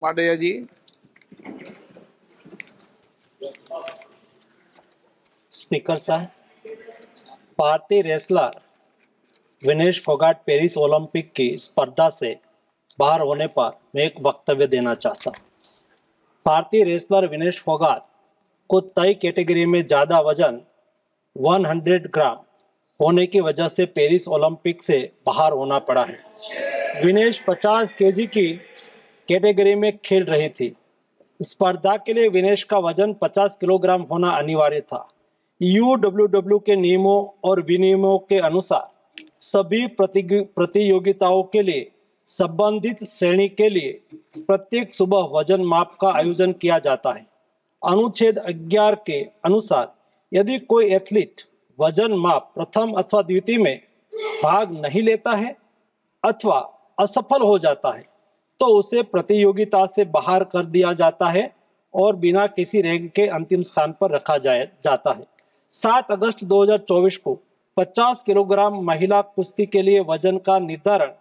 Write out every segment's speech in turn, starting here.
माडैया जी। Speaker साहब, भारतीय wrestler Vinesh Phogat Paris Olympic की स्पर्धा से बाहर होने पर मैं एक वक्तव्य देना चाहता हूँ। भारतीय रेसलर विनेश फोगाट को तय कैटेगरी में ज़्यादा वजन 100 ग्राम होने की वजह से पेरिस ओलंपिक से बाहर होना पड़ा है। विनेश 50 केजी की कैटेगरी में खेल रही थी। स्पर्धा के लिए विनेश का वजन 50 किलोग्राम होना अनिवार्य था। यूडब्ल्यूडब्ल्यू के नियमों और विनियमों के अनुसार सभी प्रतियोगिताओं के लिए संबंधित श्रेणी के लिए प्रत्येक सुबह वजन माप का आयोजन किया जाता है। अनुच्छेद 11 के अनुसार यदि कोई एथलीट वजन माप प्रथम अथवा द्वितीय में भाग नहीं लेता है अथवा असफल हो जाता है तो उसे प्रतियोगिता से बाहर कर दिया जाता है और बिना किसी रैंक के अंतिम स्थान पर रखा जाता है। 7 अगस्त 2024 को 50 किलोग्राम महिला कुश्ती के लिए वजन का निर्धारण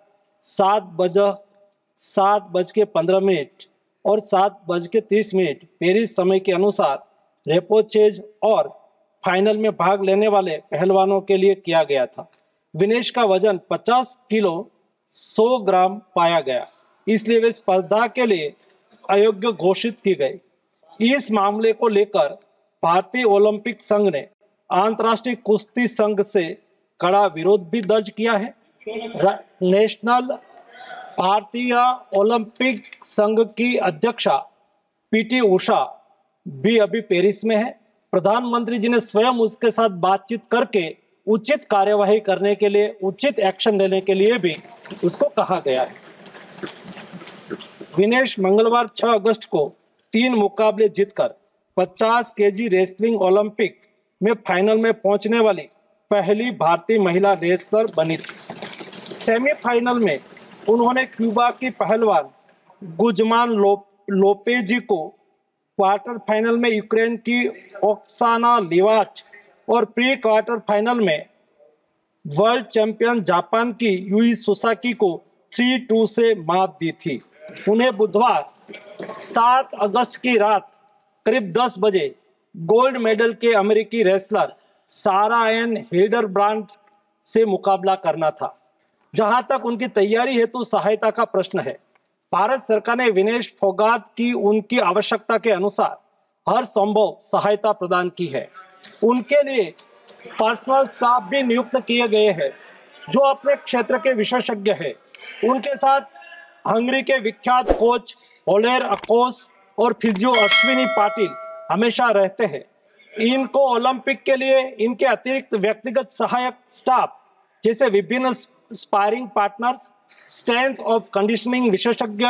7:15 और 7:30 पेरिस समय के अनुसार रेपोचेज और फाइनल में भाग लेने वाले पहलवानों के लिए किया गया था। विनेश का वजन 50 किलो 100 ग्राम पाया गया, इसलिए वे स्पर्धा के लिए अयोग्य घोषित की गई। इस मामले को लेकर भारतीय ओलंपिक संघ ने अंतर्राष्ट्रीय कुश्ती संघ से कड़ा विरोध भी दर्ज किया है। नेशनल भारतीय ओलंपिक संघ की अध्यक्षा पीटी उषा भी अभी पेरिस में है। प्रधानमंत्री जी ने स्वयं उसके साथ बातचीत करके उचित कार्यवाही करने के लिए, उचित एक्शन लेने के लिए भी उसको कहा गया है। विनेश मंगलवार 6 अगस्त को 3 मुकाबले जीतकर 50 केजी रेसलिंग ओलंपिक में फाइनल में पहुंचने वाली पहली भारतीय महिला रेसलर बनी थी। सेमीफाइनल में उन्होंने क्यूबा की पहलवान गुजमान लोपेजी को, क्वार्टर फाइनल में यूक्रेन की ओक्साना लिवाच और प्री क्वार्टर फाइनल में वर्ल्ड चैंपियन जापान की यूई सुसाकी को 3-2 से मात दी थी। उन्हें बुधवार 7 अगस्त की रात करीब 10 बजे गोल्ड मेडल के अमेरिकी रेसलर सारा एन हिल्डरब्रांड से मुकाबला करना था। जहां तक उनकी तैयारी हेतु सहायता का प्रश्न है, भारत सरकार ने विनेश फोगाट की उनकी आवश्यकता के अनुसार हर संभव सहायता प्रदान की है। उनके लिए पर्सनल स्टाफ भी नियुक्त किए गए हैं जो अपने क्षेत्र के विशेषज्ञ हैं। उनके साथ हंगरी के विख्यात कोच ओलेर अकोस और फिजियो अश्विनी पाटिल हमेशा रहते हैं। इनको ओलंपिक के लिए इनके अतिरिक्त व्यक्तिगत सहायक स्टाफ जैसे विभिन्न sparring partners, strength of conditioning विशेषज्ञ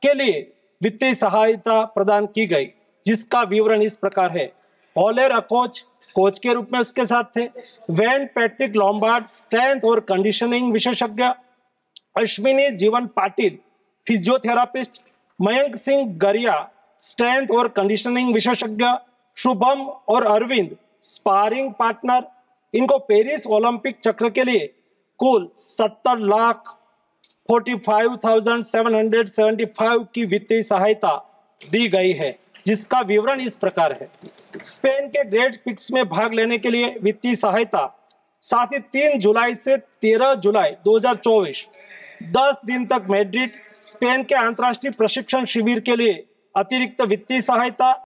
के लिए वित्तीय सहायता प्रदान की गई, जिसका विवरण इस प्रकार है। ओलेर अकोच कोच के रूप में उसके साथ थे, वैन पैट्रिक लॉम्बार्ड स्ट्रेंथ और कंडीशनिंग विशेषज्ञ, अश्विनी जीवन पाटिल फिजियोथेरापिस्ट, मयंक सिंह गरिया स्ट्रेंथ और कंडीशनिंग विशेषज्ञ, शुभम और अरविंद स्पारिंग पार्टनर। इनको पेरिस ओलंपिक चक्र के लिए कुल 70,45,775 की वित्तीय सहायता दी गई है, जिसका विवरण इस प्रकार है। स्पेन के ग्रेट पिक्स में भाग लेने के लिए वित्तीय सहायता, साथ ही 3 जुलाई से 13 जुलाई 2024 10 दिन तक मैड्रिड, स्पेन के अंतर्राष्ट्रीय प्रशिक्षण शिविर के लिए अतिरिक्त वित्तीय सहायता,